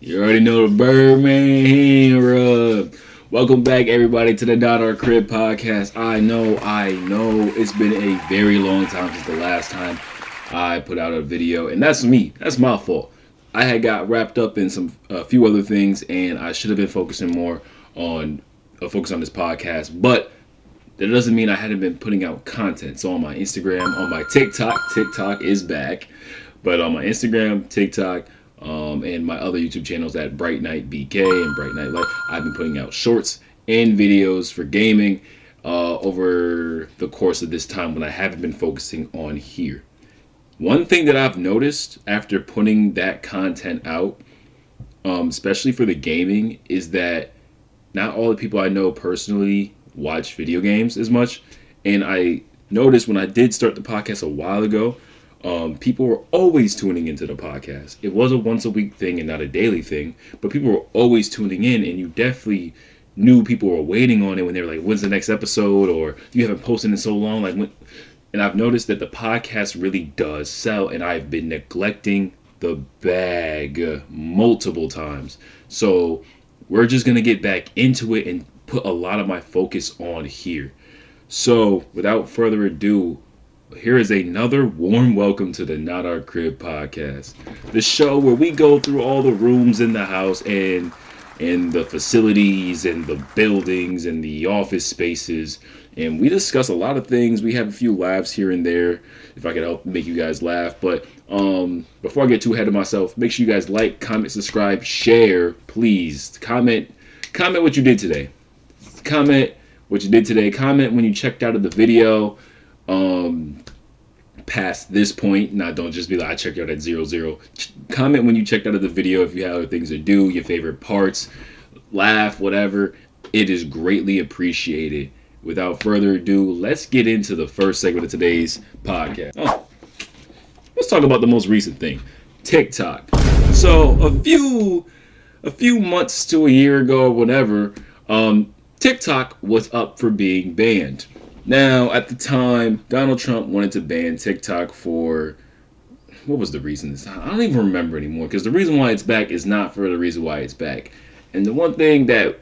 You already know the Birdman here. Welcome back, everybody, to the Dot Our Crib podcast. I know, it's been a very long time since the last time I put out a video, and that's me. That's my fault. I had got wrapped up in a few other things, and I should have been focusing more on focus on this podcast. But that doesn't mean I hadn't been putting out content. So on my Instagram, on my TikTok is back, but on my Instagram, TikTok. And my other YouTube channels at Bright Night BK and Bright Night Light, I've been putting out shorts and videos for gaming over the course of this time when I haven't been focusing on here. One thing that I've noticed after putting that content out, especially for the gaming, is that not all the people I know personally watch video games as much. And I noticed when I did start the podcast a while ago, people were always tuning into the podcast. It was a once a week thing and not a daily thing, but people were always tuning in, and you definitely knew people were waiting on it when they were like, when's the next episode? Or you haven't posted in so long. And I've noticed that the podcast really does sell, and I've been neglecting the bag multiple times. So we're just going to get back into it and put a lot of my focus on here. So without further ado, here is another warm welcome to the Not Our Crib podcast, the show where we go through all the rooms in the house and the facilities and the buildings and the office spaces, and we discuss a lot of things. We have a few laughs here and there, if I can help make you guys laugh. But before I get too ahead of myself, make sure you guys like, comment, subscribe, share, please. Comment what you did today. Comment what you did today. Comment when you checked out of the video. Past this point. Now, don't just be like, I checked out at 00. Comment when you checked out of the video if you have other things to do, your favorite parts, laugh, whatever. It is greatly appreciated. Without further ado, let's get into the first segment of today's podcast. Let's talk about the most recent thing, TikTok. So a few months to a year ago or whatever, TikTok was up for being banned. Now, at the time, Donald Trump wanted to ban TikTok for, what was the reason? I don't even remember anymore, because the reason why it's back is not for the reason why it's back. And the one thing that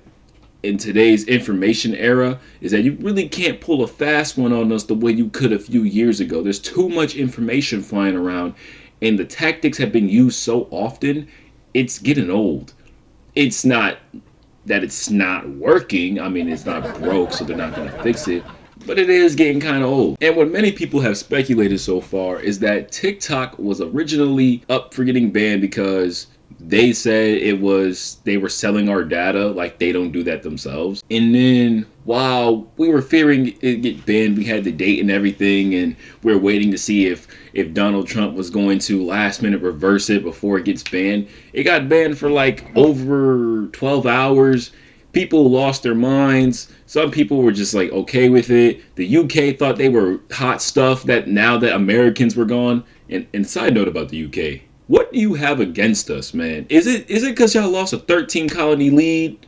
in today's information era is that you really can't pull a fast one on us the way you could a few years ago. There's too much information flying around, and the tactics have been used so often, it's getting old. It's not that it's not working. I mean, it's not broke, so they're not going to fix it. But it is getting kind of old. And what many people have speculated so far is that TikTok was originally up for getting banned because they said they were selling our data, like they don't do that themselves. And then while we were fearing it get banned, we had the date and everything, and we we're waiting to see if Donald Trump was going to last minute reverse it before it gets banned. It got banned for like over 12 hours. People lost their minds. Some people were just like okay with it. The UK thought they were hot stuff that now that Americans were gone. And side note about the UK, what do you have against us, man? Is it because y'all lost a 13 colony lead?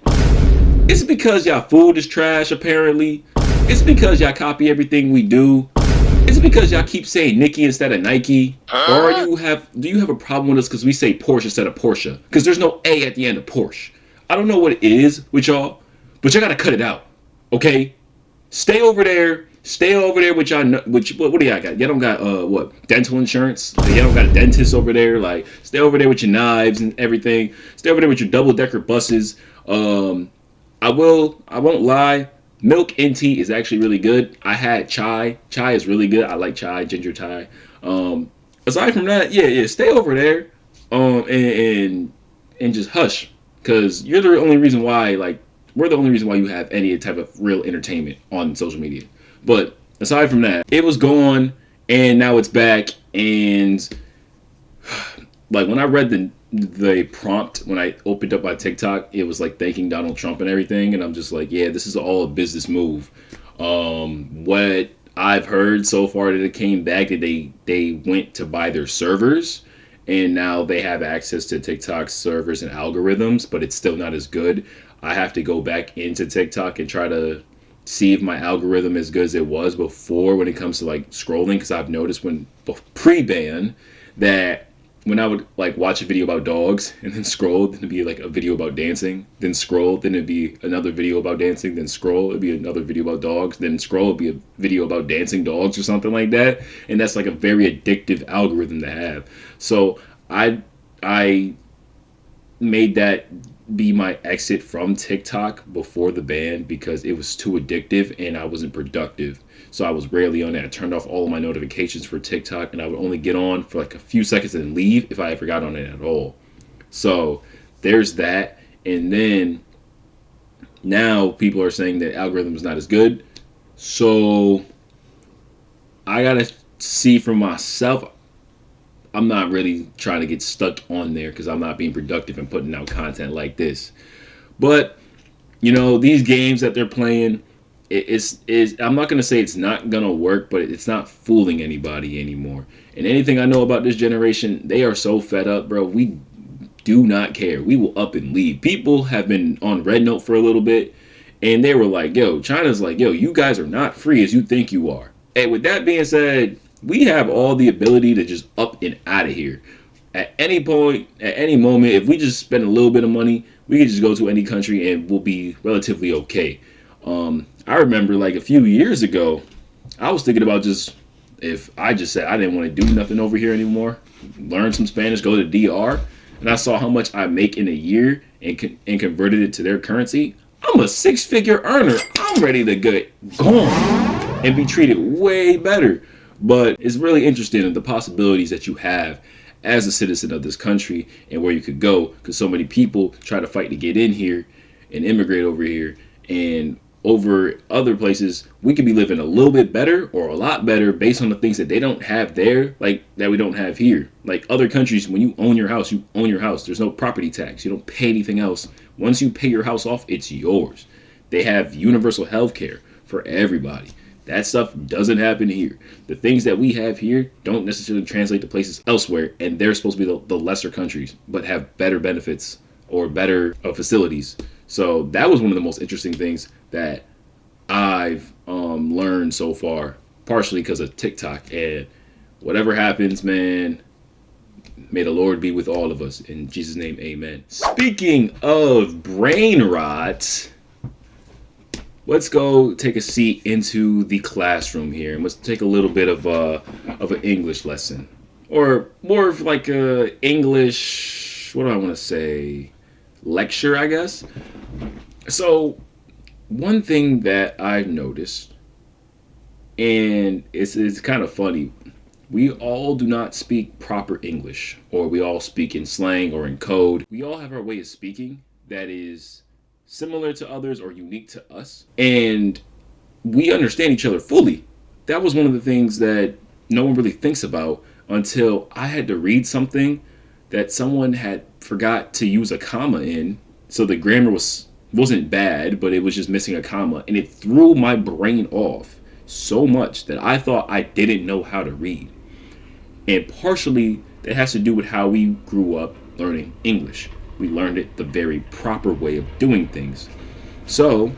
Is it because y'all food is trash apparently? Is it because y'all copy everything we do? Is it because y'all keep saying Nikki instead of Nike? Or do you have a problem with us because we say Porsche instead of Porsche? Because there's no A at the end of Porsche. I don't know what it is with y'all, but y'all gotta cut it out, okay? Stay over there with y'all. What do y'all got? Y'all don't got dental insurance? Y'all don't got a dentist over there? Like, stay over there with your knives and everything. Stay over there with your double-decker buses. I won't lie. Milk and tea is actually really good. I had chai. Chai is really good. I like chai, ginger chai. Aside from that, yeah, stay over there, and just hush. Because you're the only reason why, we're the only reason why you have any type of real entertainment on social media. But aside from that, it was gone, and now it's back. And like when I read the prompt when I opened up my TikTok, it was like thanking Donald Trump and everything, and I'm just like, yeah, this is all a business move. What I've heard so far that it came back that they went to buy their servers. And now they have access to TikTok's servers and algorithms, but it's still not as good. I have to go back into TikTok and try to see if my algorithm is as good as it was before when it comes to like scrolling, because I've noticed when pre-ban that when I would like watch a video about dogs and then scroll, then it'd be like a video about dancing, then scroll, then it'd be another video about dancing, then scroll, it'd be another video about dogs, then scroll, it'd be a video about dancing dogs or something like that. And that's like a very addictive algorithm to have. So I made that be my exit from TikTok before the ban because it was too addictive and I wasn't productive. So I was rarely on it. I turned off all of my notifications for TikTok and I would only get on for like a few seconds and leave if I ever got on it at all. So there's that. And then now people are saying that algorithm is not as good. So I gotta see for myself. I'm not really trying to get stuck on there because I'm not being productive and putting out content like this. But you know, these games that they're playing, is I'm not gonna say it's not gonna work, but it's not fooling anybody anymore. And anything I know about this generation, they are so fed up, bro. We do not care. We will up and leave. People have been on Red Note for a little bit, and they were like, "Yo, China's like, yo, you guys are not free as you think you are." And with that being said, we have all the ability to just up and out of here at any point, at any moment. If we just spend a little bit of money, we can just go to any country and we'll be relatively okay. I remember like a few years ago, I was thinking about just if I just said I didn't want to do nothing over here anymore, learn some Spanish, go to DR, and I saw how much I make in a year and converted it to their currency. I'm a six-figure earner. I'm ready to get gone and be treated way better. But it's really interesting in the possibilities that you have as a citizen of this country and where you could go, because so many people try to fight to get in here and immigrate over here, and over other places we could be living a little bit better or a lot better based on the things that they don't have there, like that we don't have here. Like other countries, when you own your house, you own your house. There's no property tax. You don't pay anything else. Once you pay your house off, it's yours. They have universal health care for everybody. That stuff doesn't happen here. The things that we have here don't necessarily translate to places elsewhere, and they're supposed to be the lesser countries, but have better benefits or better facilities. So that was one of the most interesting things that I've learned so far, partially because of TikTok. And whatever happens, man, may the Lord be with all of us. In Jesus' name, amen. Speaking of brain rot, let's go take a seat into the classroom here, and let's take a little bit of an English lesson, or more of like a English. What do I want to say? Lecture, I guess. So, one thing that I've noticed, and it's kind of funny, we all do not speak proper English, or we all speak in slang or in code. We all have our way of speaking that is similar to others or unique to us, and we understand each other fully. That was one of the things that no one really thinks about until I had to read something that someone had forgot to use a comma in, so the grammar wasn't bad, but it was just missing a comma, and it threw my brain off so much that I thought I didn't know how to read. And partially that has to do with how we grew up learning English. We learned it the very proper way of doing things. So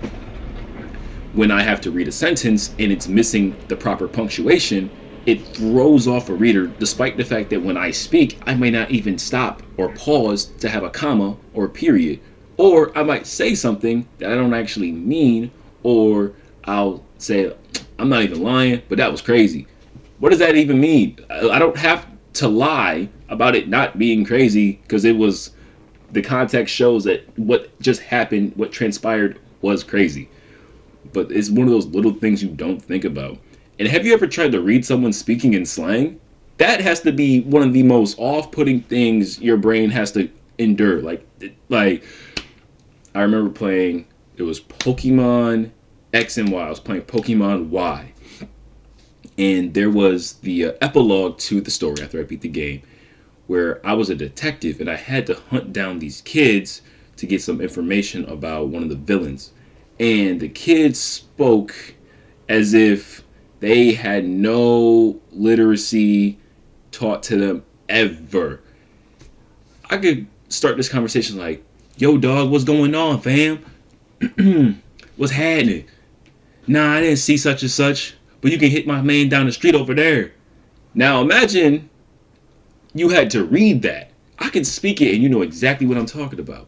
when I have to read a sentence and it's missing the proper punctuation, it throws off a reader, despite the fact that when I speak, I may not even stop or pause to have a comma or a period. Or I might say something that I don't actually mean, or I'll say, I'm not even lying, but that was crazy. What does that even mean? I don't have to lie about it not being crazy, because it was, the context shows that what just happened, what transpired, was crazy. But it's one of those little things you don't think about. And have you ever tried to read someone speaking in slang? That has to be one of the most off-putting things your brain has to endure. Like I remember playing, it was Pokemon X and Y. I was playing Pokemon Y. And there was the epilogue to the story after I beat the game, where I was a detective and I had to hunt down these kids to get some information about one of the villains. And the kids spoke as if they had no literacy taught to them ever. I could start this conversation like, yo dog, what's going on, fam? What's happening? Nah, I didn't see such and such, but you can hit my man down the street over there. Now imagine You had to read that. I can speak it and you know exactly what I'm talking about.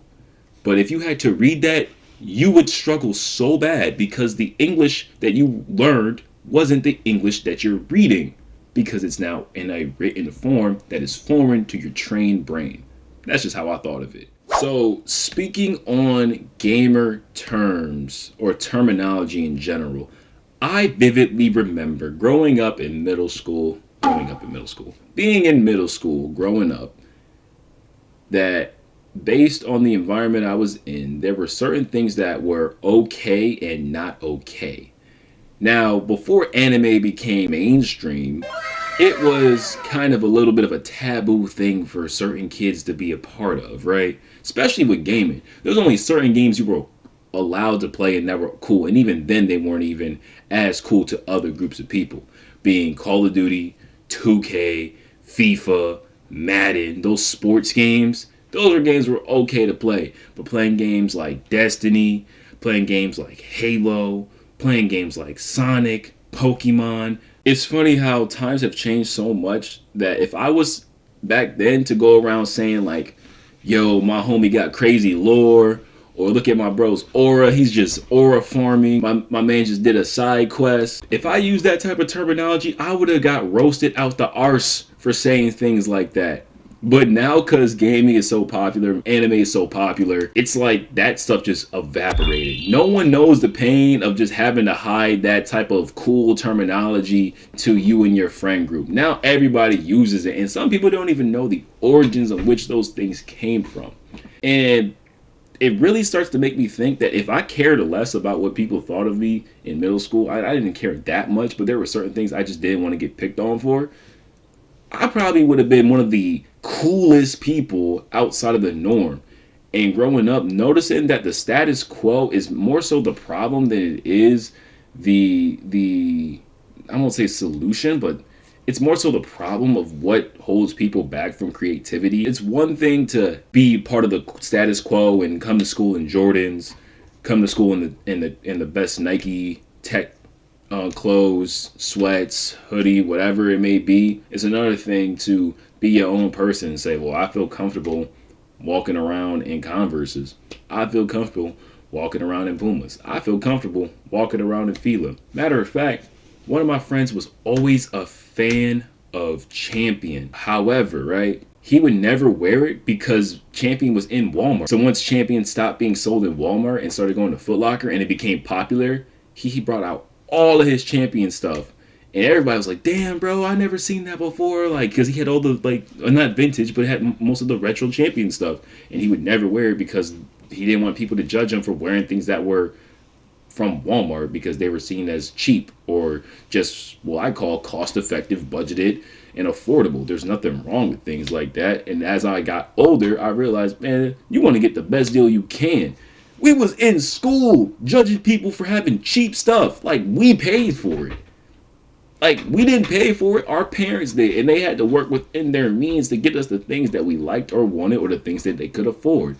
But if you had to read that, you would struggle so bad because the English that you learned wasn't the English that you're reading because it's now in a written form that is foreign to your trained brain. That's just how I thought of it. So, speaking on gamer terms or terminology in general, I vividly remember being in middle school, growing up, that based on the environment I was in, there were certain things that were okay and not okay. Now, before anime became mainstream, it was kind of a little bit of a taboo thing for certain kids to be a part of, right? Especially with gaming. There's only certain games you were allowed to play and that were cool, and even then they weren't even as cool to other groups of people. Being Call of Duty, 2K, FIFA, Madden, those sports games, those are games were okay to play. But playing games like Destiny, playing games like Halo, playing games like Sonic, Pokemon, it's funny how times have changed so much that if I was back then to go around saying like, yo, my homie got crazy lore, or look at my bro's aura, he's just aura farming, my man just did a side quest. If I used that type of terminology, I would have got roasted out the arse for saying things like that. But now, because gaming is so popular, anime is so popular, it's like that stuff just evaporated. No one knows the pain of just having to hide that type of cool terminology to you and your friend group. Now everybody uses it, and some people don't even know the origins of which those things came from. And it really starts to make me think that if I cared less about what people thought of me in middle school, I didn't care that much, but there were certain things I just didn't want to get picked on for. I probably would have been one of the coolest people outside of the norm. And growing up, noticing that the status quo is more so the problem than it is the I won't say solution, but it's more so the problem of what holds people back from creativity. It's one thing to be part of the status quo and come to school in Jordans, come to school in the best Nike tech clothes, sweats, hoodie, whatever it may be. It's another thing to be your own person and say, well, I feel comfortable walking around in Converses. I feel comfortable walking around in Pumas. I feel comfortable walking around in Fila. Matter of fact, one of my friends was always a fan of Champion. However, right, he would never wear it because Champion was in Walmart. So once Champion stopped being sold in Walmart and started going to Foot Locker and it became popular, he brought out all of his Champion stuff. And everybody was like, damn, bro, I never seen that before. Like, because he had all the, like, not vintage, but had most of the retro Champion stuff. And he would never wear it because he didn't want people to judge him for wearing things that were from Walmart because they were seen as cheap or just what I call cost effective, budgeted, and affordable. There's nothing wrong with things like that. And as I got older, I realized, man, you want to get the best deal you can. We was in school judging people for having cheap stuff. Like, we paid for it. Like, we didn't pay for it. Our parents did. And they had to work within their means to get us the things that we liked or wanted or the things that they could afford.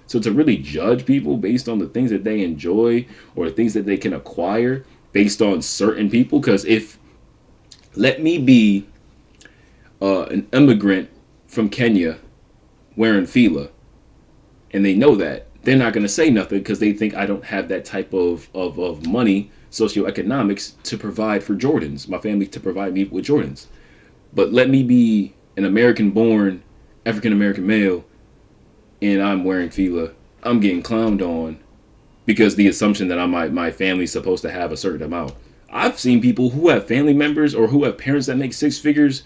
So to really judge people based on the things that they enjoy or the things that they can acquire based on certain people, because if, let me be an immigrant from Kenya wearing Fila, and they know that, they're not going to say nothing because they think I don't have that type of money, socioeconomics, to provide for Jordans, my family to provide me with Jordans. But let me be an American-born, African-American male, and I'm wearing Fila. I'm getting clowned on because the assumption that my family's supposed to have a certain amount. I've seen people who have family members or who have parents that make six figures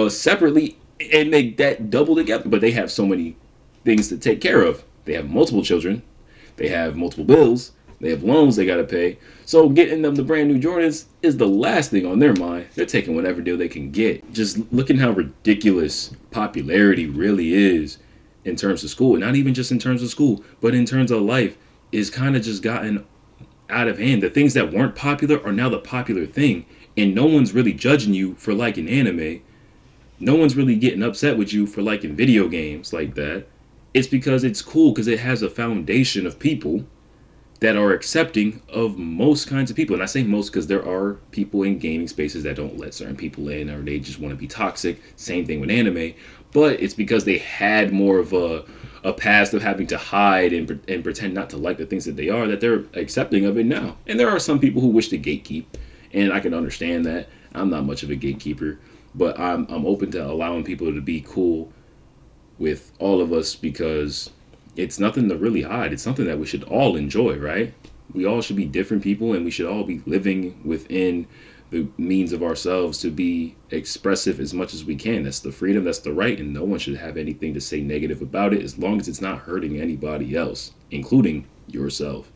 separately and make that double together, but they have so many things to take care of. They have multiple children, they have multiple bills, they have loans they gotta pay. So getting them the brand new Jordans is the last thing on their mind. They're taking whatever deal they can get. Just looking how ridiculous popularity really is in terms of school, and not even just in terms of school, but in terms of life, is kind of just gotten out of hand. The things that weren't popular are now the popular thing, and no one's really judging you for liking anime. No one's really getting upset with you for liking video games like that. It's because it's cool because it has a foundation of people that are accepting of most kinds of people. And I say most because there are people in gaming spaces that don't let certain people in or they just want to be toxic. Same thing with anime. but it's because they had more of a past of having to hide and pretend not to like the things that they are, that they're accepting of it now. And there are some people who wish to gatekeep, and I can understand that. I'm not much of a gatekeeper, but I'm open to allowing people to be cool with all of us, because it's nothing to really hide. It's something that we should all enjoy, right? We all should be different people, and we should all be living within the means of ourselves to be expressive as much as we can. That's the freedom, that's the right, and no one should have anything to say negative about it, as long as it's not hurting anybody else, including yourself.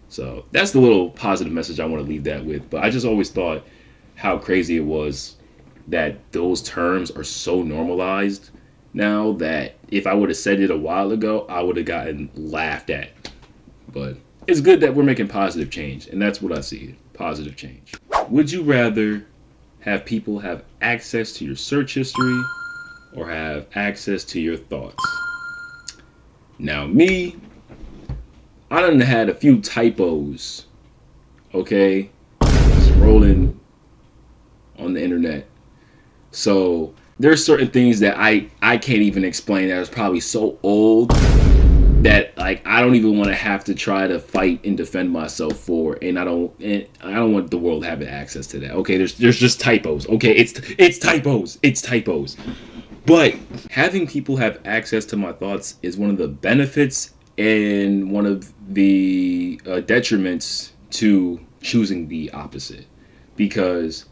So that's the little positive message I want to leave that with. But I just always thought how crazy it was that those terms are so normalized now, that if I would have said it a while ago, I would have gotten laughed at. But it's good that we're making positive change, and that's what I see, positive change. Would you rather have people have access to your search history or have access to your thoughts? Now, me, I done had a few typos, okay, scrolling on the internet. So there's certain things that I can't even explain, that is probably so old that like I don't even want to have to try to fight and defend myself for, and I don't want the world having access to that. Okay, there's just typos. Okay, it's typos. But having people have access to my thoughts is one of the benefits and one of the detriments to choosing the opposite, because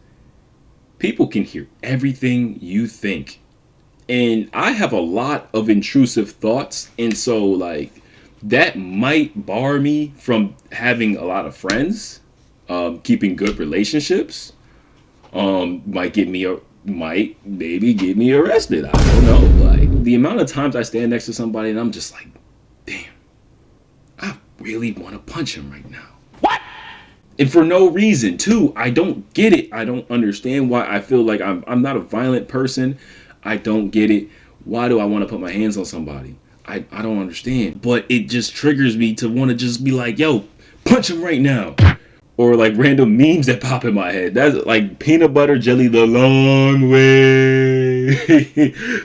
people can hear everything you think. And I have a lot of intrusive thoughts, and so like that might bar me from having a lot of friends, keeping good relationships, might maybe get me arrested. I don't know. Like the amount of times I stand next to somebody and I'm just like, damn, I really want to punch him right now. What? And for no reason too. I don't get it. I don't understand why. I feel like I'm not a violent person. I don't get it. Why do I want to put my hands on somebody? I don't understand. But it just triggers me to want to just be like, yo, punch him right now. Or like random memes that pop in my head. That's like peanut butter jelly the long way.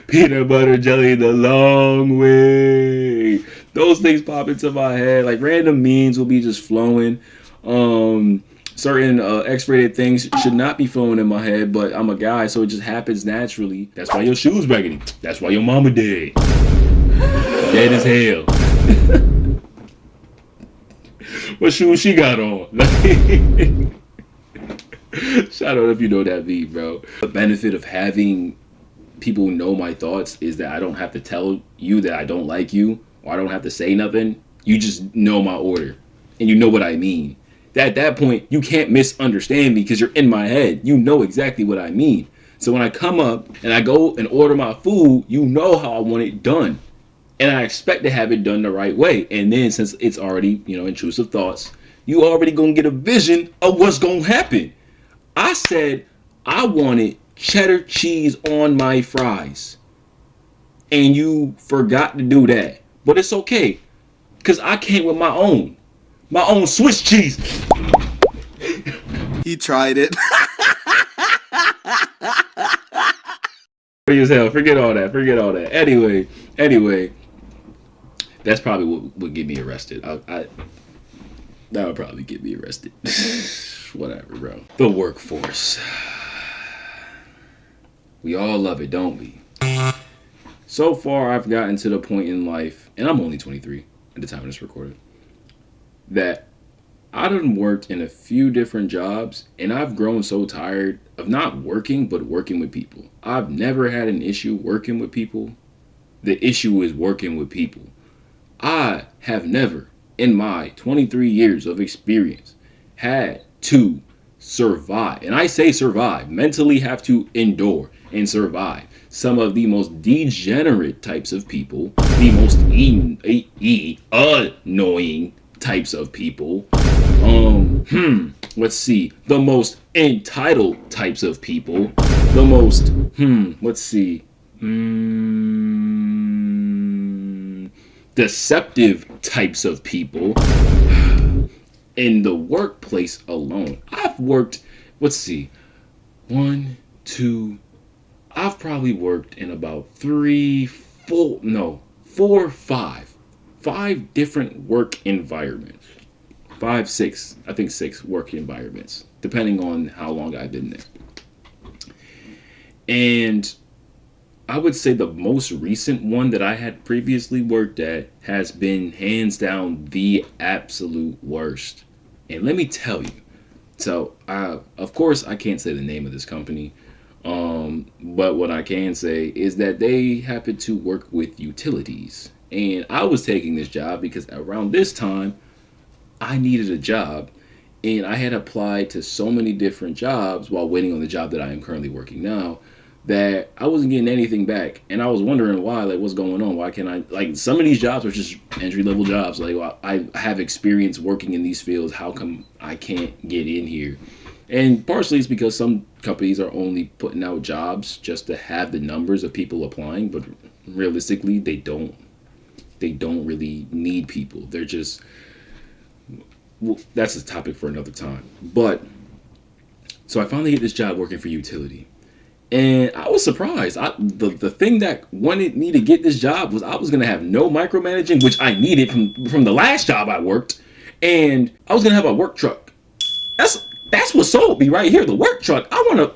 Peanut butter jelly the long way. Those things pop into my head. Like random memes will be just flowing. Certain X-rated things should not be flowing in my head, but I'm a guy, so it just happens naturally. That's why your shoes raggedy. That's why your mama dead. Dead as hell. What shoes she got on? Shout out if you know that beat, bro. The benefit of having people know my thoughts is that I don't have to tell you that I don't like you, or I don't have to say nothing. You just know my order, and you know what I mean. At that point, you can't misunderstand me because you're in my head. You know exactly what I mean. So when I come up and I go and order my food, you know how I want it done. And I expect to have it done the right way. And then since it's already, intrusive thoughts, you already gonna get a vision of what's gonna happen. I said I wanted cheddar cheese on my fries. And you forgot to do that. But it's okay, because I came with my own Swiss cheese. He tried it. As hell. Forget all that. Anyway, that's probably what would get me arrested. That would probably get me arrested. Whatever, bro. The workforce. We all love it, don't we? So far, I've gotten to the point in life, and I'm only 23 at the time of this recording, that I done worked in a few different jobs, and I've grown so tired of not working, but working with people. I've never had an issue working with people. The issue is working with people. I have never, in my 23 years of experience, had to survive. And I say survive, mentally have to endure and survive some of the most degenerate types of people, the most annoying types of people. Let's see. The most entitled types of people. The most, let's see. Deceptive types of people. In the workplace alone, I've worked, let's see, 1, 2, I've probably worked in about three, four, no, four, five different work environments. Five, six, I think six work environments, depending on how long I've been there. And I would say the most recent one that I had previously worked at has been hands down the absolute worst. And let me tell you. So, of course, I can't say the name of this company. But what I can say is that they happen to work with utilities. And I was taking this job because around this time, I needed a job. And I had applied to so many different jobs while waiting on the job that I am currently working now that I wasn't getting anything back. And I was wondering why, like, what's going on? Why can't I, like, some of these jobs are just entry level jobs. Like, well, I have experience working in these fields. How come I can't get in here? And partially it's because some companies are only putting out jobs just to have the numbers of people applying, but realistically, they don't. They don't really need people. They're just, well, that's a topic for another time. But so I finally get this job working for utility. And I was surprised. The thing that wanted me to get this job was I was gonna have no micromanaging, which I needed from the last job I worked, and I was gonna have a work truck. That's what sold me right here. The work truck. I want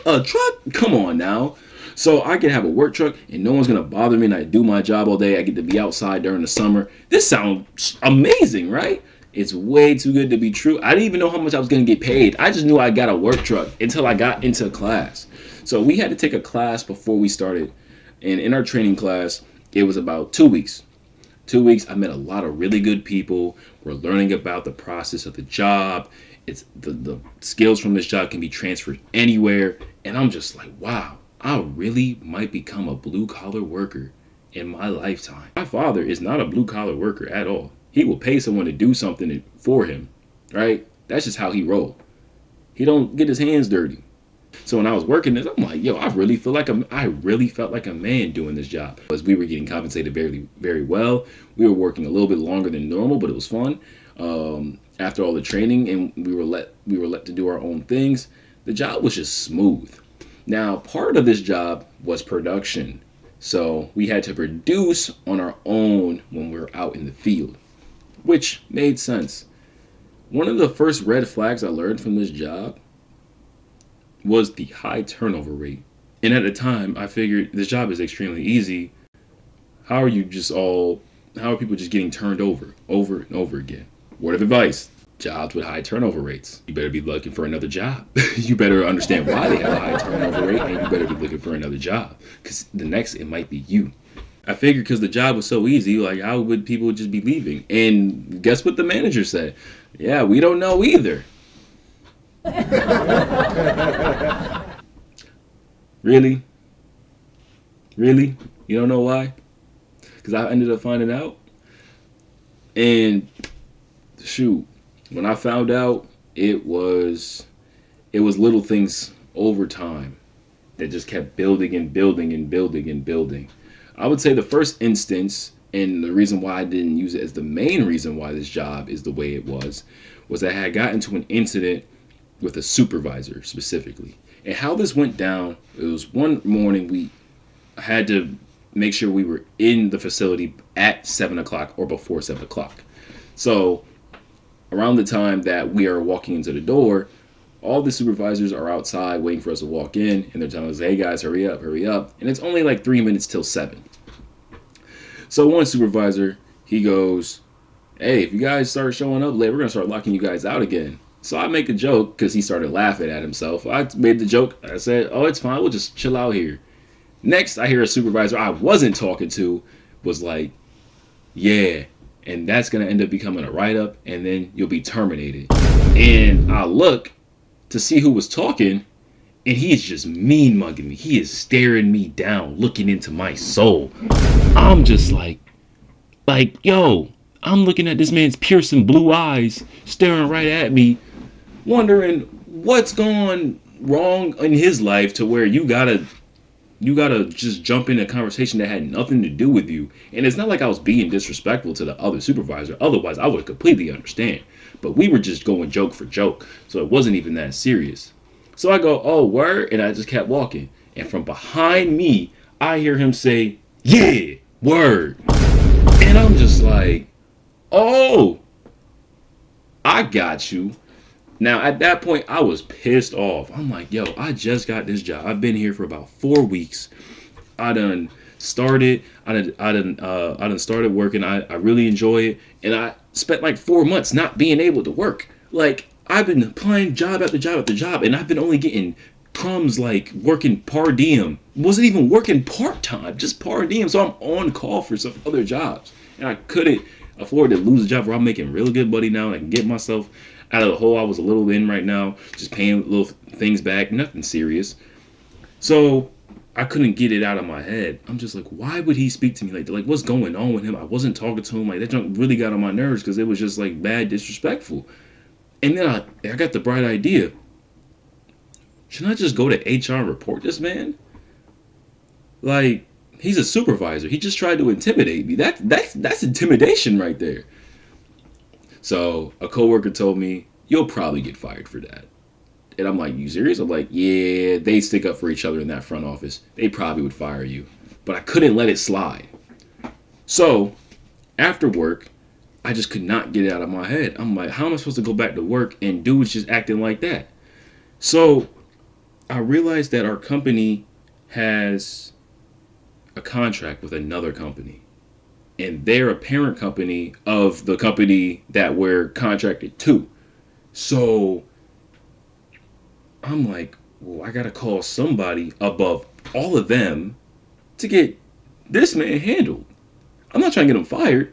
a truck? Come on now. So I can have a work truck and no one's gonna bother me and I do my job all day. I get to be outside during the summer. This sounds amazing, right? It's way too good to be true. I didn't even know how much I was gonna get paid. I just knew I got a work truck until I got into class. So we had to take a class before we started. And in our training class, it was about 2 weeks. 2 weeks, I met a lot of really good people. We're learning about the process of the job. It's the skills from this job can be transferred anywhere. And I'm just like, wow, I really might become a blue collar worker in my lifetime. My father is not a blue collar worker at all. He will pay someone to do something for him, right? That's just how he roll. He don't get his hands dirty. So when I was working this, I'm like, yo, I really felt like a man doing this job. Because we were getting compensated very, very well. We were working a little bit longer than normal, but it was fun. After all the training, and we were let to do our own things. The job was just smooth. Now, part of this job was production. So we had to produce on our own when we were out in the field, which made sense. One of the first red flags I learned from this job was the high turnover rate. And at the time, I figured this job is extremely easy. How are people just getting turned over and over again? Word of advice, jobs with high turnover rates. You better be looking for another job. You better understand why they have a high turnover rate, and you better be looking for another job. Because the next, it might be you. I figured because the job was so easy, like, how would people just be leaving? And guess what the manager said? Yeah, we don't know either. Really? Really? You don't know why? Because I ended up finding out. And shoot, when I found out, it was little things over time that just kept building and building and building and building. I would say the first instance, and the reason why I didn't use it as the main reason why this job is the way it was that I had gotten into an incident with a supervisor specifically. And how this went down, it was one morning we had to make sure we were in the facility at 7 o'clock or before 7 o'clock. So around the time that we are walking into the door, all the supervisors are outside waiting for us to walk in, and they're telling us, hey guys, hurry up, hurry up. And it's only like 3 minutes till 7. So one supervisor, he goes, hey, if you guys start showing up late, we're going to start locking you guys out again. So I make a joke because he started laughing at himself. I made the joke. I said, oh, it's fine. We'll just chill out here. Next, I hear a supervisor I wasn't talking to was like, yeah, and that's going to end up becoming a write-up, and then you'll be terminated. And I look to see who was talking, and he is just mean mugging me. He is staring me down, looking into my soul. I'm just like, yo, I'm looking at this man's piercing blue eyes, staring right at me, wondering what's going wrong in his life to where you gotta just jump in a conversation that had nothing to do with you. And it's not like I was being disrespectful to the other supervisor. Otherwise, I would completely understand. But we were just going joke for joke. So it wasn't even that serious. So I go, oh, word? And I just kept walking. And from behind me, I hear him say, "Yeah, word." And I'm just like, "Oh, I got you." Now, at that point, I was pissed off. I'm like, "Yo, I just got this job. I've been here for about 4 weeks. I done started. I done started working. I really enjoy it, and I spent like 4 months not being able to work. Like I've been applying job after job after job, and I've been only getting crumbs like working par diem. Wasn't even working part time, just par diem. So I'm on call for some other jobs, and I couldn't afford to lose a job where I'm making really good money now, and I can get myself out of the hole I was a little in right now, just paying little things back, nothing serious. So I couldn't get it out of my head. I'm just like, why would he speak to me like that? Like, what's going on with him? I wasn't talking to him. Like, that junk really got on my nerves because it was just like bad, disrespectful. And then I got the bright idea. Should I just go to HR and report this man? Like, he's a supervisor. He just tried to intimidate me. That's intimidation right there. So a coworker told me, you'll probably get fired for that. And I'm like, you serious? I'm like, yeah, they stick up for each other in that front office. They probably would fire you. But I couldn't let it slide. So after work, I just could not get it out of my head. I'm like, how am I supposed to go back to work and dude's just acting like that? So I realized that our company has a contract with another company. And they're a parent company of the company that we're contracted to. So I'm like, well, I gotta call somebody above all of them to get this man handled. I'm not trying to get him fired,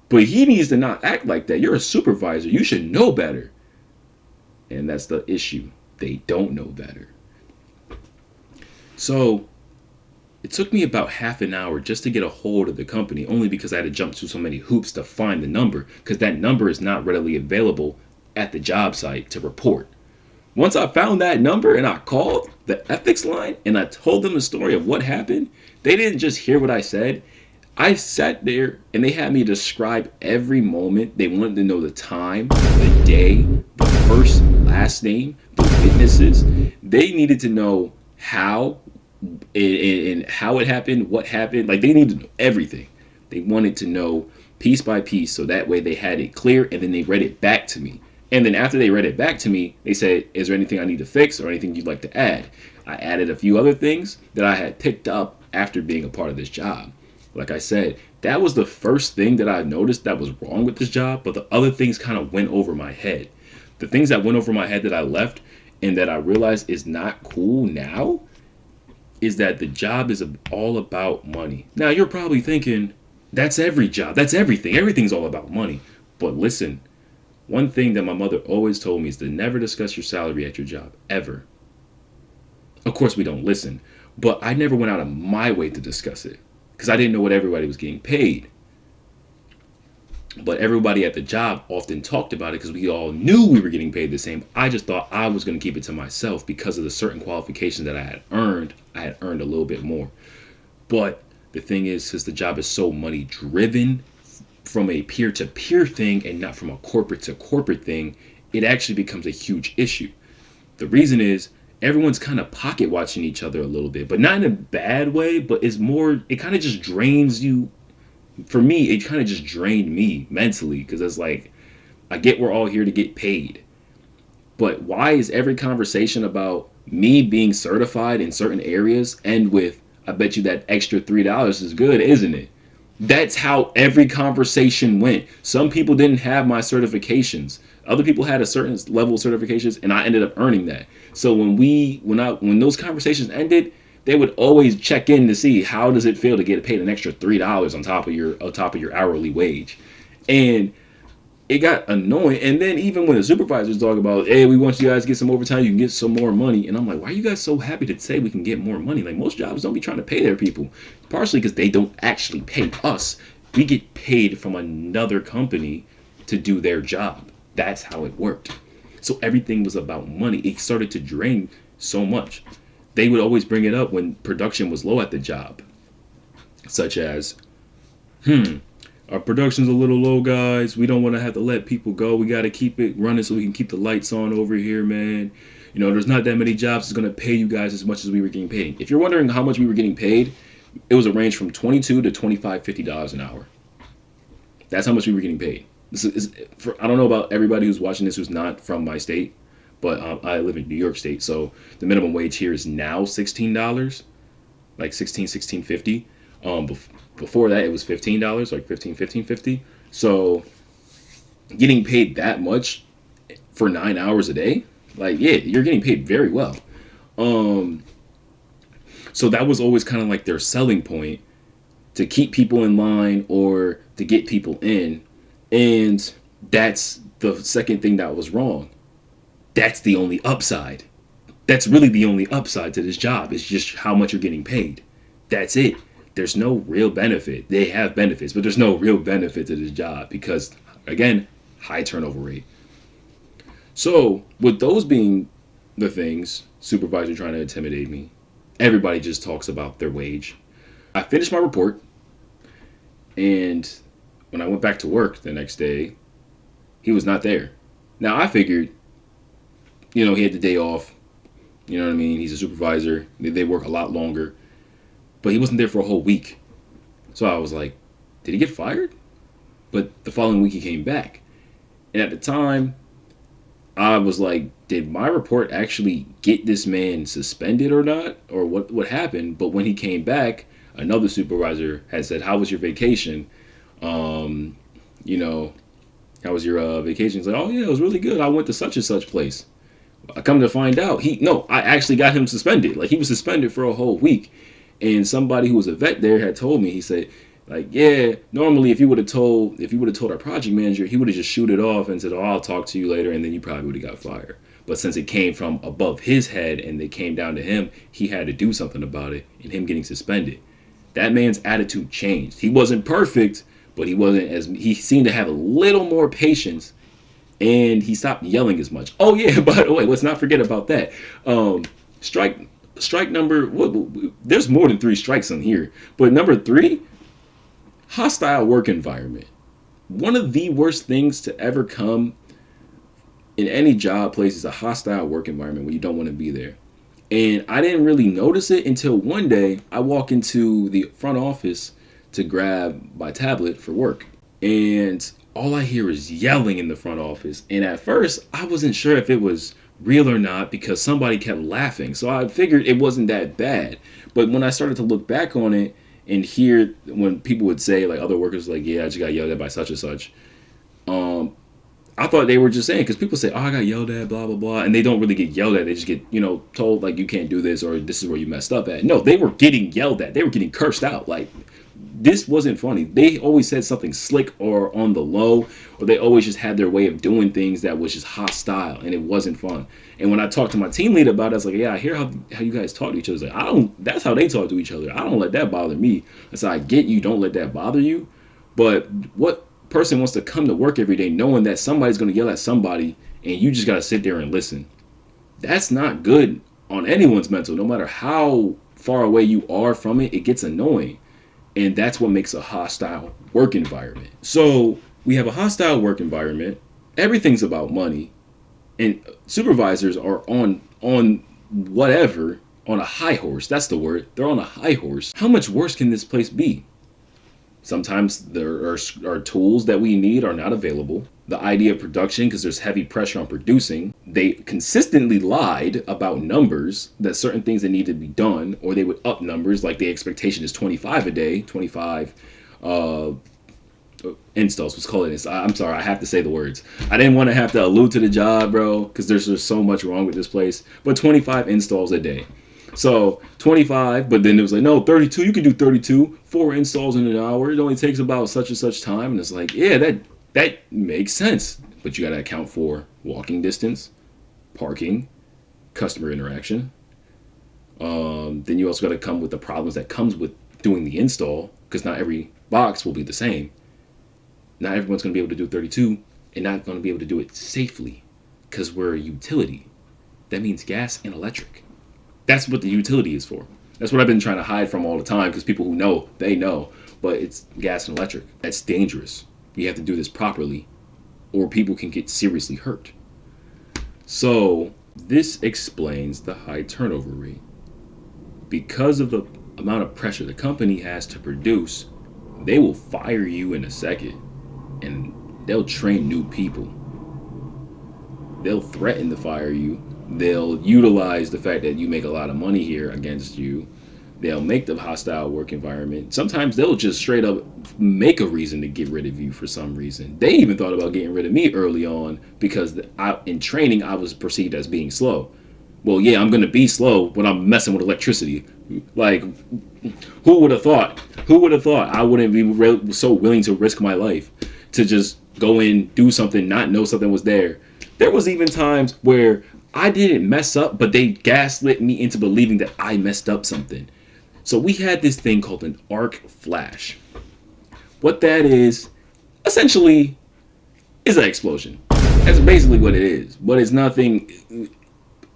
but he needs to not act like that. You're a supervisor. You should know better. And that's the issue. They don't know better. So it took me about half an hour just to get a hold of the company, only because I had to jump through so many hoops to find the number, because that number is not readily available at the job site to report. Once I found that number and I called the ethics line and I told them the story of what happened, they didn't just hear what I said. I sat there and they had me describe every moment. They wanted to know the time, the day, the first, last name, the witnesses. They needed to know how and how it happened, what happened. Like, they needed to know everything. They wanted to know piece by piece, so that way they had it clear, and then they read it back to me. And then after they read it back to me, they said, is there anything I need to fix or anything you'd like to add? I added a few other things that I had picked up after being a part of this job. Like I said, that was the first thing that I noticed that was wrong with this job, but the other things kind of went over my head. The things that went over my head that I left and that I realized is not cool now is that the job is all about money. Now, you're probably thinking, that's every job. That's everything. Everything's all about money. But listen, one thing that my mother always told me is to never discuss your salary at your job, ever. Of course, we don't listen, but I never went out of my way to discuss it because I didn't know what everybody was getting paid. But everybody at the job often talked about it because we all knew we were getting paid the same. I just thought I was going to keep it to myself because of the certain qualifications that I had earned. I had earned a little bit more. But the thing is, since the job is so money driven from a peer-to-peer thing and not from a corporate-to-corporate thing, it actually becomes a huge issue. The reason is everyone's kind of pocket watching each other a little bit, but not in a bad way, but it's more, it kind of just drains you. For me, it kind of just drained me mentally because it's like, I get we're all here to get paid. But why is every conversation about me being certified in certain areas end with, I bet you that extra $3 is good, isn't it? That's how every conversation went. Some people didn't have my certifications. Other people had a certain level of certifications, and I ended up earning that. So when those conversations ended, they would always check in to see how does it feel to get paid an extra $3 on top of your hourly wage, and it got annoying. And then even when the supervisors talk about, hey, we want you guys to get some overtime, you can get some more money. And I'm like, why are you guys so happy to say we can get more money? Like, most jobs don't be trying to pay their people. Partially because they don't actually pay us. We get paid from another company to do their job. That's how it worked. So everything was about money. It started to drain so much. They would always bring it up when production was low at the job. Such as, our production's a little low, guys. We don't want to have to let people go. We got to keep it running so we can keep the lights on over here, man. There's not that many jobs that's going to pay you guys as much as we were getting paid. If you're wondering how much we were getting paid, it was a range from $22 to $25, $50 an hour. That's how much we were getting paid. I don't know about everybody who's watching this who's not from my state, but I live in New York State, so the minimum wage here is now $16, like 16.50. Before that, it was $15, like 15.50. So getting paid that much for 9 hours a day, like, yeah, you're getting paid very well. So that was always kind of like their selling point, to keep people in line or to get people in. And that's the second thing that was wrong. That's the only upside. That's really the only upside to this job, is just how much you're getting paid. That's it. There's no real benefit. They have benefits, but there's no real benefit to this job because, again, high turnover rate. So with those being the things, supervisor trying to intimidate me, everybody just talks about their wage. I finished my report, and when I went back to work the next day, he was not there. Now I figured, he had the day off. You know what I mean? He's a supervisor. They work a lot longer. But he wasn't there for a whole week. So I was like, did he get fired? But the following week he came back. And at the time, I was like, did my report actually get this man suspended or not? Or what happened? But when he came back, another supervisor had said, how was your vacation? How was your vacation? He's like, oh yeah, it was really good. I went to such and such place. I come to find out, I actually got him suspended. Like, he was suspended for a whole week. And somebody who was a vet there had told me, he said, like, yeah, normally if you would have told our project manager, he would have just shoot it off and said, oh, I'll talk to you later, and then you probably would have got fired. But since it came from above his head and they came down to him, he had to do something about it, and him getting suspended. That man's attitude changed. He wasn't perfect, but he seemed to have a little more patience, and he stopped yelling as much. Oh yeah, by the way, let's not forget about that. Strike number, there's more than 3 strikes on here, but number 3, hostile work environment. One of the worst things to ever come in any job place is a hostile work environment when you don't want to be there. And I didn't really notice it until one day I walk into the front office to grab my tablet for work, and all I hear is yelling in the front office. And at first I wasn't sure if it was real or not because somebody kept laughing, so I figured it wasn't that bad. But when I started to look back on it and hear when people would say, like, other workers, like, yeah, I just got yelled at by such and such, I thought they were just saying, because people say, oh, I got yelled at, blah blah blah, and they don't really get yelled at. They just get told, like, you can't do this, or this is where you messed up at. No, they were getting yelled at. They were getting cursed out. Like, this wasn't funny. They always said something slick or on the low, or they always just had their way of doing things that was just hostile, and it wasn't fun. And when I talked to my team lead about it, I was like, yeah, I hear how you guys talk to each other. Like, that's how they talk to each other. I don't let that bother me. I said, I get you don't let that bother you, but what person wants to come to work every day knowing that somebody's going to yell at somebody and you just got to sit there and listen? That's not good on anyone's mental. No matter how far away you are from it, it gets annoying. And that's what makes a hostile work environment. So we have a hostile work environment. Everything's about money. And supervisors are on whatever, on a high horse. That's the word. They're on a high horse. How much worse can this place be? Sometimes there are tools that we need are not available. The idea of production, because there's heavy pressure on producing, they consistently lied about numbers, that certain things that need to be done, or they would up numbers, like the expectation is 25 a day, 25 installs. Let's call it this. I'm sorry, I have to say the words. I didn't want to have to allude to the job, bro, because there's just so much wrong with this place. But 25 installs a day. So 25, but then it was like, no, 32, you can do 32, 4 installs in an hour. It only takes about such and such time. And it's like, yeah, that makes sense. But you got to account for walking distance, parking, customer interaction. Then you also got to come with the problems that comes with doing the install, because not every box will be the same. Not everyone's going to be able to do 32 and not going to be able to do it safely, because we're a utility. That means gas and electric. That's what the utility is for. That's what I've been trying to hide from all the time, because people who know, they know. But it's gas and electric. That's dangerous. You have to do this properly, or people can get seriously hurt. So This explains the high turnover rate. Because of the amount of pressure the company has to produce, they will fire you in a second and they'll train new people. They'll threaten to fire you. They'll utilize the fact that you make a lot of money here against you. They'll make the hostile work environment. Sometimes they'll just straight up make a reason to get rid of you for some reason. They even thought about getting rid of me early on because in training I was perceived as being slow. Well, yeah, I'm gonna be slow when I'm messing with electricity. Like, who would have thought? Who would have thought I wouldn't be so willing to risk my life to just go in, do something, not know something was there? There was even times where I didn't mess up, but they gaslit me into believing that I messed up something. So we had this thing called an arc flash. What that is, essentially, is an explosion. That's basically what it is. But it's nothing.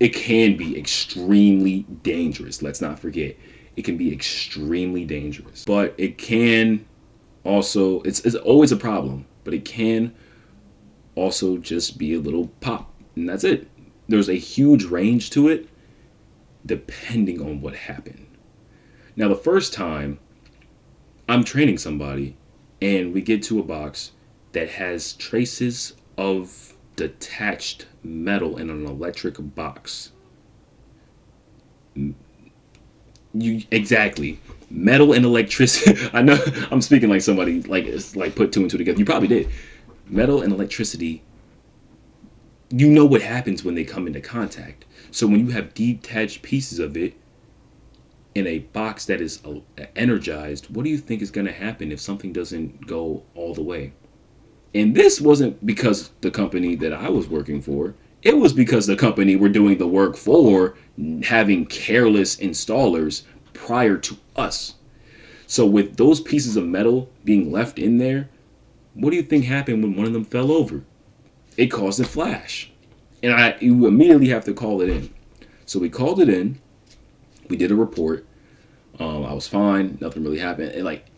It can be extremely dangerous. Let's not forget. It can be extremely dangerous. But it can also, it's always a problem, but it can also just be a little pop. And that's it. There's a huge range to it depending on what happened. Now, the first time I'm training somebody and we get to a box that has traces of detached metal in an electric box. Exactly. Metal and electricity. I know I'm speaking like somebody like put two and two together. You probably did. Metal and electricity, you know what happens when they come into contact. So when you have detached pieces of it in a box that is energized, what do you think is going to happen if something doesn't go all the way? And this wasn't because the company that I was working for. It was because the company we're doing the work for having careless installers prior to us. So with those pieces of metal being left in there, what do you think happened when one of them fell over? It caused a flash. And you immediately have to call it in. So we called it in. We did a report. I was fine. Nothing really happened.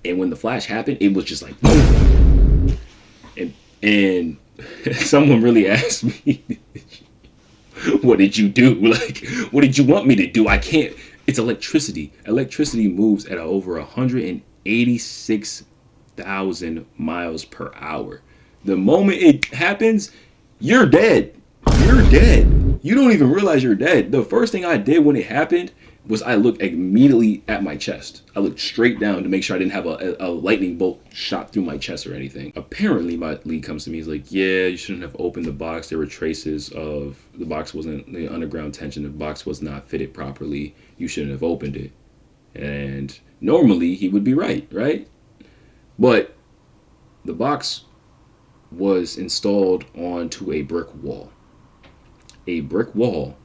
And when the flash happened, it was just like boom. And someone really asked me, "What did you do? Like, what did you want me to do? I can't. It's electricity. Electricity moves at over 186,000 miles per hour. The moment it happens, you're dead. You're dead. You don't even realize you're dead. The first thing I did when it happened was I looked immediately at my chest. I looked straight down to make sure I didn't have a lightning bolt shot through my chest or anything. Apparently, my lead comes to me. He's like, yeah, you shouldn't have opened the box. There were traces of the box wasn't, the underground tension. The box was not fitted properly. You shouldn't have opened it. And normally he would be right? But the box was installed onto a brick wall. A brick wall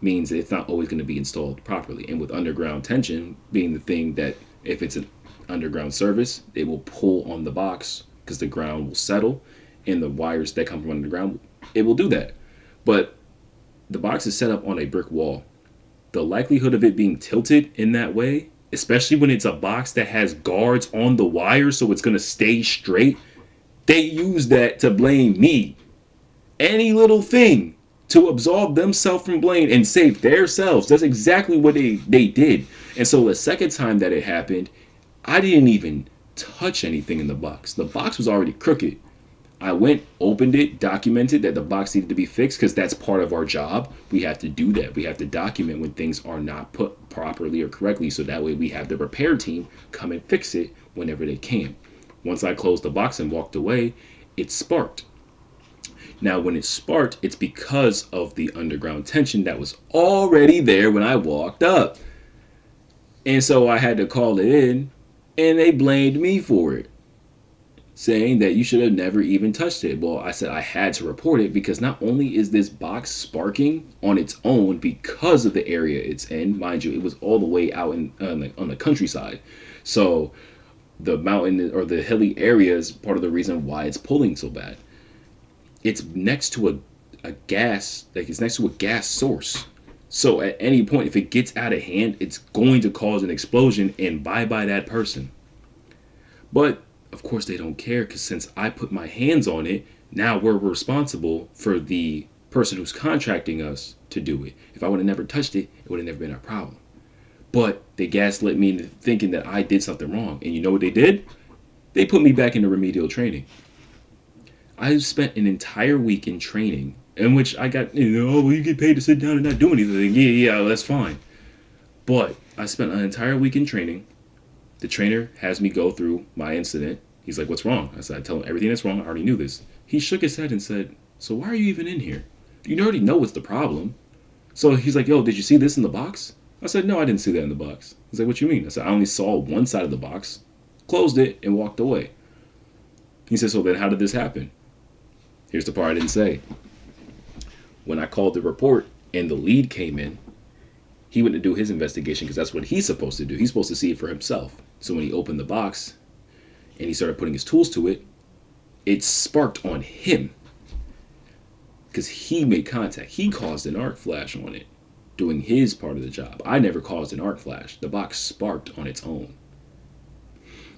means that it's not always going to be installed properly. And with underground tension being the thing that if it's an underground service, it will pull on the box because the ground will settle and the wires that come from underground, it will do that. But the box is set up on a brick wall. The likelihood of it being tilted in that way, especially when it's a box that has guards on the wire so it's going to stay straight, they use that to blame me. Any little thing to absolve themselves from blame and save themselves. That's exactly what they did. And so the second time that it happened, I didn't even touch anything in the box. The box was already crooked. I went, opened it, documented that the box needed to be fixed because that's part of our job. We have to do that. We have to document when things are not put properly or correctly so that way we have the repair team come and fix it whenever they can. Once I closed the box and walked away, it sparked. Now, when it sparked, it's because of the underground tension that was already there when I walked up. And so I had to call it in, and they blamed me for it, saying that you should have never even touched it. Well, I said I had to report it because not only is this box sparking on its own because of the area it's in, mind you, it was all the way out on the countryside. So the mountain or the hilly area is part of the reason why it's pulling so bad. It's next to a gas, like it's next to a gas source. So at any point, if it gets out of hand, it's going to cause an explosion and bye-bye that person. But of course they don't care because since I put my hands on it, now we're responsible for the person who's contracting us to do it. If I would have never touched it, it would have never been a problem. But they gaslit me into thinking that I did something wrong. And you know what they did? They put me back into remedial training. I spent an entire week in training in which I got, oh, well, you get paid to sit down and not do anything. Yeah, that's fine. But I spent an entire week in training. The trainer has me go through my incident. He's like, what's wrong? I said, I tell him everything that's wrong. I already knew this. He shook his head and said, so why are you even in here? You already know what's the problem. So he's like, yo, did you see this in the box? I said, no, I didn't see that in the box. He's like, what you mean? I said, I only saw one side of the box, closed it, and walked away. He said, so then how did this happen? Here's the part I didn't say. When I called the report and the lead came in, he went to do his investigation because that's what he's supposed to do. He's supposed to see it for himself. So when he opened the box and he started putting his tools to it, it sparked on him because he made contact. He caused an arc flash on it, doing his part of the job. I never caused an arc flash. The box sparked on its own.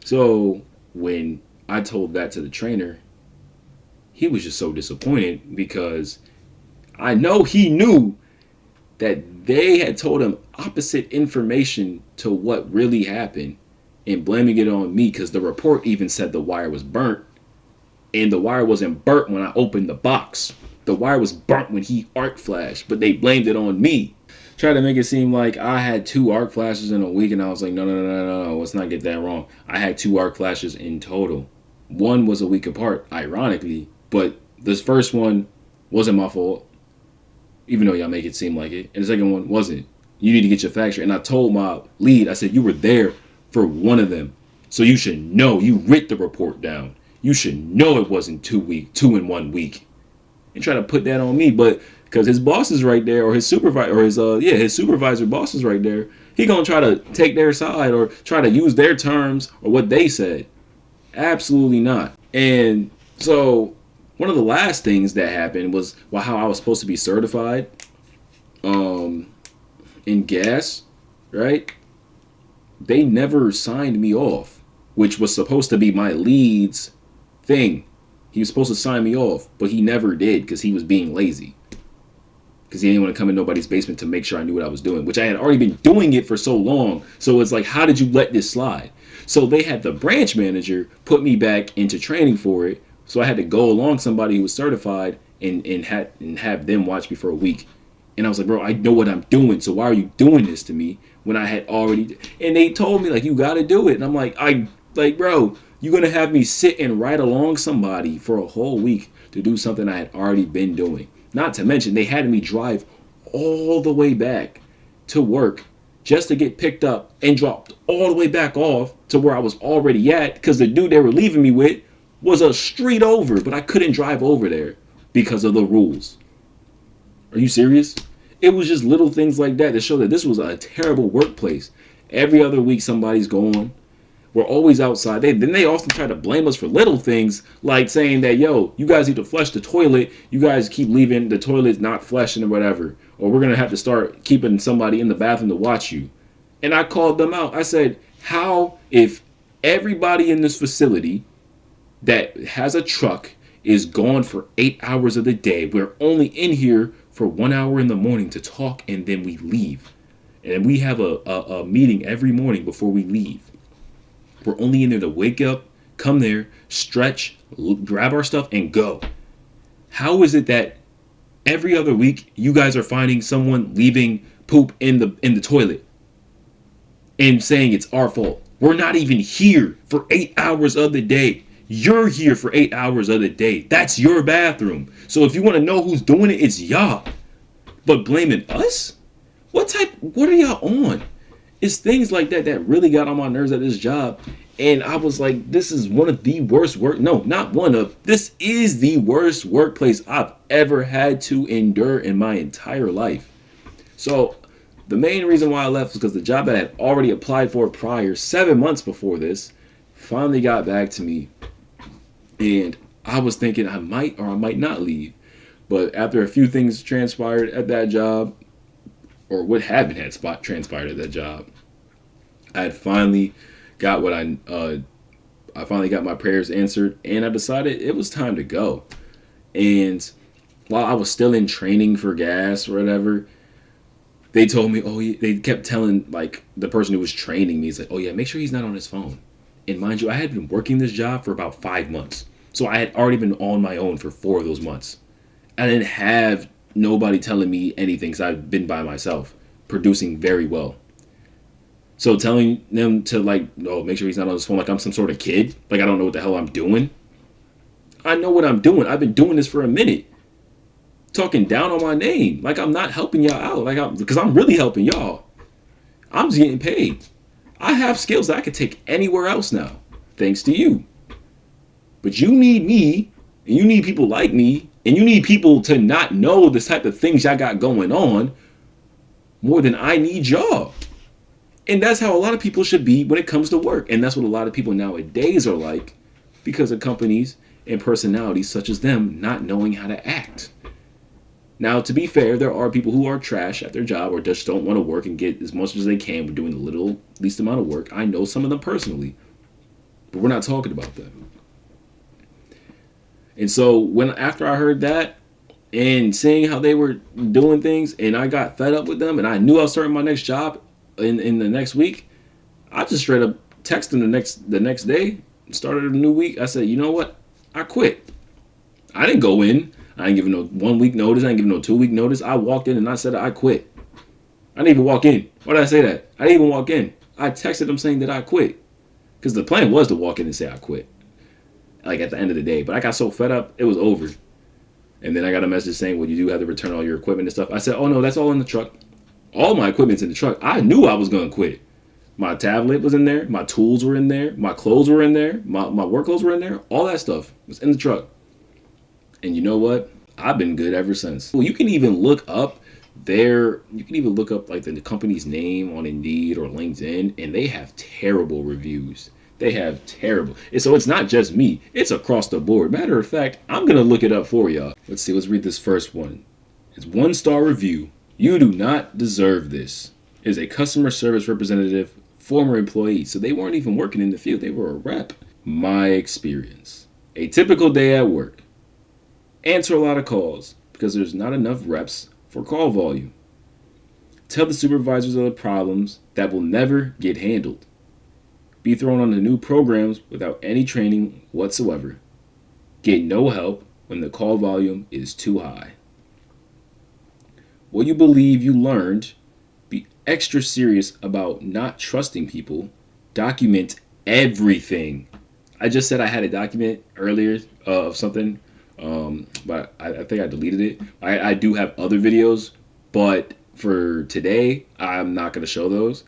So when I told that to the trainer, he was just so disappointed because I know he knew that they had told him opposite information to what really happened and blaming it on me because the report even said the wire was burnt, and the wire wasn't burnt when I opened the box. The wire was burnt when he arc flashed, but they blamed it on me. Tried to make it seem like I had 2 arc flashes in a week, and I was like, no, let's not get that wrong. I had 2 arc flashes in total. One was a week apart, ironically, but this first one wasn't my fault, even though y'all make it seem like it. And the second one wasn't. You need to get your facts straight. And I told my lead, I said, you were there for one of them. So you should know. You writ the report down. You should know it wasn't 2 in 1 week. And try to put that on me. But because his boss is right there, or his supervisor, or his supervisor boss is right there, he gonna try to take their side or try to use their terms or what they said. Absolutely not. And so one of the last things that happened was how I was supposed to be certified in gas, right? They never signed me off, which was supposed to be my lead's thing. He was supposed to sign me off, but he never did because he was being lazy. Because he didn't want to come in nobody's basement to make sure I knew what I was doing, which I had already been doing it for so long. So it's like, how did you let this slide? So they had the branch manager put me back into training for it. So I had to go along somebody who was certified and have them watch me for a week. And I was like, bro, I know what I'm doing. So why are you doing this to me when I had already? And they told me, like, you got to do it. And I'm like, bro, you're going to have me sit and ride along somebody for a whole week to do something I had already been doing. Not to mention, they had me drive all the way back to work just to get picked up and dropped all the way back off to where I was already at, because the dude they were leaving me with was a street over, but I couldn't drive over there because of the rules. Are you serious? It was just little things like that show that this was a terrible workplace. Every other week somebody's gone. We're always outside. Then they often try to blame us for little things, like saying that, yo, you guys need to flush the toilet. You guys keep leaving the toilet not flushing or whatever. Or we're going to have to start keeping somebody in the bathroom to watch you. And I called them out. I said, how, if everybody in this facility that has a truck is gone for 8 hours of the day, we're only in here for 1 hour in the morning to talk, and then we leave. And we have a meeting every morning before we leave. We're only in there to wake up, come there, stretch, grab our stuff, and go. How is it that every other week you guys are finding someone leaving poop in the toilet and saying it's our fault? We're not even here for 8 hours of the day. You're here for 8 hours of the day. That's your bathroom. So if you want to know who's doing it, it's y'all. But blaming us? What are y'all on? It's things like that that really got on my nerves at this job. And I was like, this is one of the worst this is the worst workplace I've ever had to endure in my entire life. So the main reason why I left was because the job that I had already applied for prior, 7 months before this, finally got back to me. And I was thinking I might or I might not leave. But after a few things transpired at that job, or what hadn't had transpired at that job, I had finally got what I finally got my prayers answered, and I decided it was time to go. And while I was still in training for gas or whatever, they told me, oh, they kept telling like the person who was training me, he's like, oh yeah, make sure he's not on his phone. And mind you, I had been working this job for about 5 months. So I had already been on my own for 4 of those months. I didn't have nobody telling me anything because I've been by myself, producing very well. So telling them to like, oh, make sure he's not on his phone like I'm some sort of kid, like I don't know what the hell I'm doing. I know what I'm doing. I've been doing this for a minute. Talking down on my name, like I'm not helping y'all out, because I'm really helping y'all. I'm just getting paid. I have skills that I could take anywhere else now, thanks to you. But you need me, and you need people like me, and you need people to not know this type of things y'all got going on more than I need y'all. And that's how a lot of people should be when it comes to work. And that's what a lot of people nowadays are like because of companies and personalities such as them not knowing how to act. Now, to be fair, there are people who are trash at their job or just don't want to work and get as much as they can with doing the least amount of work. I know some of them personally, but we're not talking about them. And so after I heard that and seeing how they were doing things, and I got fed up with them, and I knew I was starting my next job in the next week, I just straight up texted them the next day, started a new week. I said, you know what? I quit. I didn't go in. I didn't give no 1 week notice. I didn't give no 2 week notice. I walked in and I said I quit. I didn't even walk in. Why did I say that? I didn't even walk in. I texted them saying that I quit. Because the plan was to walk in and say I quit. Like at the end of the day. But I got so fed up, it was over. And then I got a message saying, well, you do have to return all your equipment and stuff. I said, oh no, that's all in the truck. All my equipment's in the truck. I knew I was going to quit. My tablet was in there. My tools were in there. My clothes were in there. My work clothes were in there. All that stuff was in the truck. And you know what? I've been good ever since. Well, you can even look up like the company's name on Indeed or LinkedIn, and they have terrible reviews. They have terrible. And so it's not just me. It's across the board. Matter of fact, I'm going to look it up for y'all. Let's see. Let's read this first one. It's 1-star review. You do not deserve this. It is a customer service representative, former employee. So they weren't even working in the field. They were a rep. My experience. A typical day at work. Answer a lot of calls because there's not enough reps for call volume. Tell the supervisors of the problems that will never get handled. Be thrown on the new programs without any training whatsoever. Get no help when the call volume is too high. What you believe you learned, be extra serious about not trusting people. Document everything. I just said I had a document earlier of something, but I think I deleted it. I do have other videos, but for today, I'm not going to show those.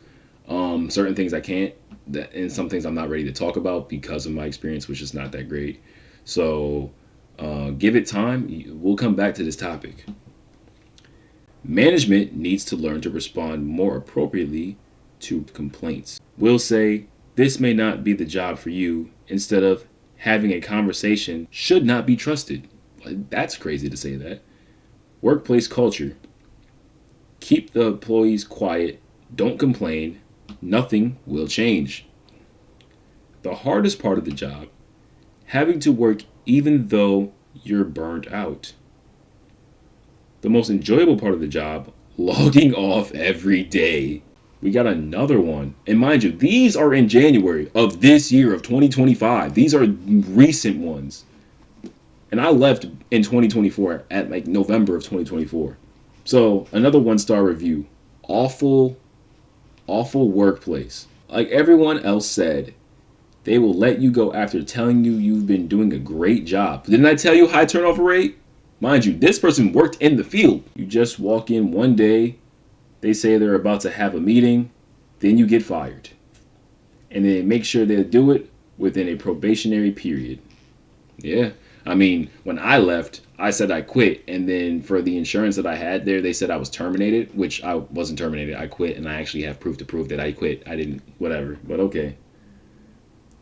Certain things I can't, and some things I'm not ready to talk about because of my experience, which is not that great. So give it time. We'll come back to this topic. Management needs to learn to respond more appropriately to complaints. We'll say, this may not be the job for you, instead of having a conversation should not be trusted. That's crazy to say that. Workplace culture. Keep the employees quiet. Don't complain. Nothing will change. The hardest part of the job, having to work even though you're burnt out. The most enjoyable part of the job, logging off every day. We got another one. And mind you, these are in January of this year of 2025. These are recent ones. And I left in 2024 at like November of 2024. So another 1-star review. Awful workplace. Like everyone else said, they will let you go after telling you you've been doing a great job. Didn't I tell you high turnover rate? Mind you, this person worked in the field. You just walk in one day, they say they're about to have a meeting, then you get fired. And then make sure they do it within a probationary period. Yeah. I mean, when I left, I said I quit. And then for the insurance that I had there, they said I was terminated, which I wasn't terminated. I quit, and I actually have proof to prove that I quit. I didn't, whatever, but okay.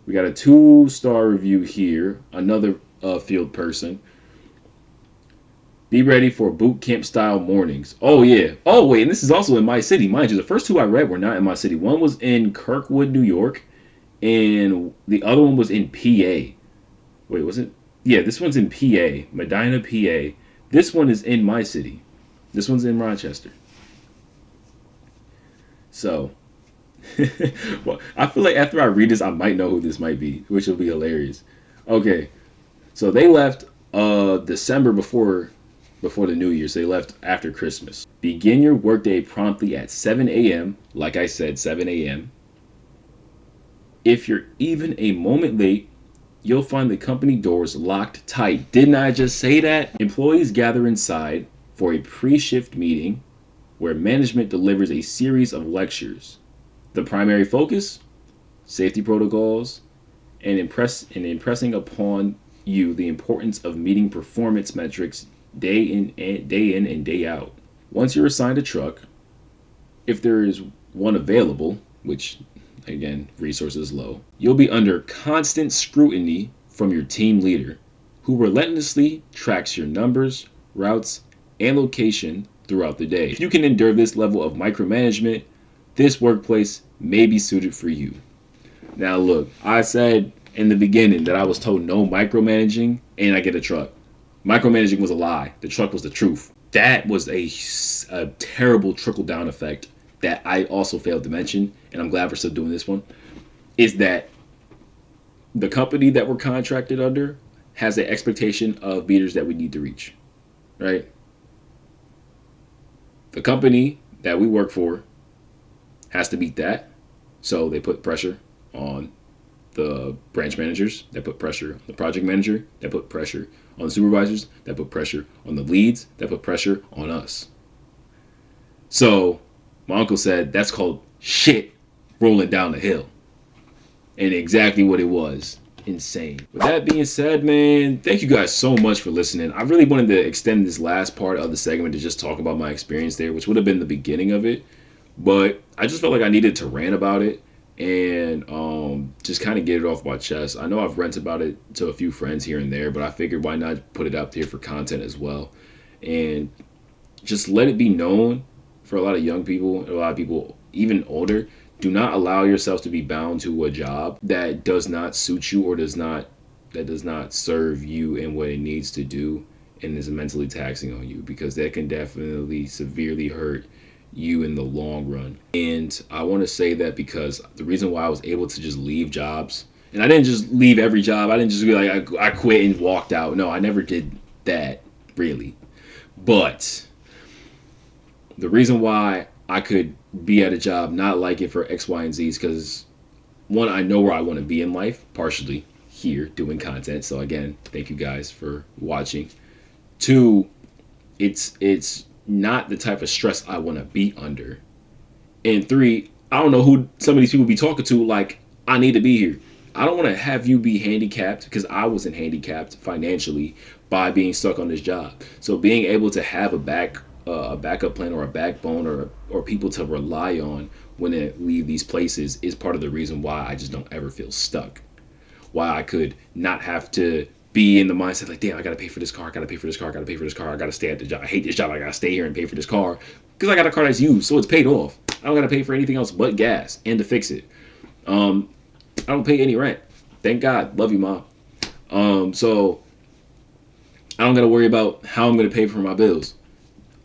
We got a 2-star review here. Another field person. Be ready for boot camp style mornings. Oh, yeah. Oh, wait. And this is also in my city. Mind you, the first 2 I read were not in my city. One was in Kirkwood, New York. And the other one was in PA. Wait, was it? Yeah, this one's in PA. Medina, PA. This one is in my city. This one's in Rochester. So, well, I feel like after I read this, I might know who this might be, which will be hilarious. Okay, so they left December before the New Year, so they left after Christmas. Begin your workday promptly at 7 a.m. Like I said, 7 a.m. If you're even a moment late, you'll find the company doors locked tight. Didn't I just say that? Employees gather inside for a pre-shift meeting where management delivers a series of lectures. The primary focus, safety protocols, and impressing upon you the importance of meeting performance metrics day in and day out. Once you're assigned a truck, if there is one available, which again, resources low, you'll be under constant scrutiny from your team leader, who relentlessly tracks your numbers, routes, and location throughout the day. If you can endure this level of micromanagement, this workplace may be suited for you. Now look, I said in the beginning that I was told no micromanaging and I get a truck. Micromanaging was a lie. The truck was the truth. That was a terrible trickle-down effect that I also failed to mention, and I'm glad we're still doing this one, is that the company that we're contracted under has an expectation of meters that we need to reach, right? The company that we work for has to meet that, so they put pressure on the branch managers, that put pressure on the project manager, that put pressure on the supervisors, that put pressure on the leads, that put pressure on us. So my uncle said that's called shit rolling down the hill. And exactly what it was. Insane. With that being said, man, thank you guys so much for listening. I really wanted to extend this last part of the segment to just talk about my experience there, which would have been the beginning of it. But I just felt like I needed to rant about it and just kind of get it off my chest. I know I've ranted about it to a few friends here and there, but I figured why not put it out there for content as well. And just let it be known for a lot of young people, a lot of people even older, do not allow yourself to be bound to a job that does not suit you or does not serve you and what it needs to do and is mentally taxing on you, because that can definitely severely hurt you in the long run. And I want to say that because the reason why I was able to just leave jobs, and I didn't just leave every job, I didn't just be like I quit and walked out. No, I never did that really. But the reason why I could be at a job not like it for X, Y, and Z is because, one, I know where I want to be in life, partially here doing content. So again, thank you guys for watching. Two, it's not the type of stress I want to be under. And three, I don't know who some of these people be talking to like I need to be here. I don't want to have you be handicapped, because I wasn't handicapped financially by being stuck on this job. So being able to have a backup plan or a backbone or people to rely on when I leave these places is part of the reason why I just don't ever feel stuck. Why I could not have to be in the mindset like, damn, I gotta pay for this car, I gotta pay for this car, I gotta pay for this car, I gotta stay at the job, I hate this job, I gotta stay here and pay for this car, because I got a car that's used, so it's paid off. I don't gotta pay for anything else but gas and to fix it. I don't pay any rent, thank God. Love you, Mom. So I don't gotta worry about how I'm gonna pay for my bills.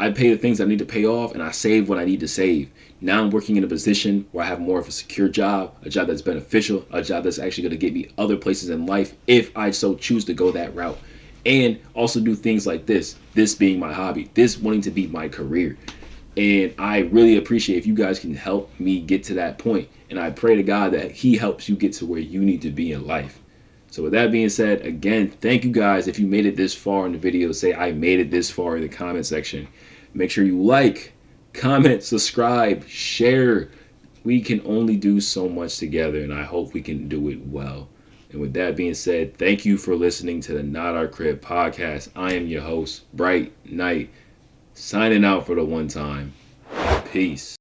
I pay the things I need to pay off, and I save what I need to save. Now I'm working in a position where I have more of a secure job, a job that's beneficial, a job that's actually going to get me other places in life if I so choose to go that route. And also do things like this being my hobby, this wanting to be my career. And I really appreciate if you guys can help me get to that point. And I pray to God that He helps you get to where you need to be in life. So with that being said, again, thank you guys. If you made it this far in the video, say I made it this far in the comment section. Make sure you like, comment, subscribe, share. We can only do so much together, and I hope we can do it well. And with that being said, thank you for listening to the Not Our Crib podcast. I am your host, Bright Knight, signing out for the one time. Peace.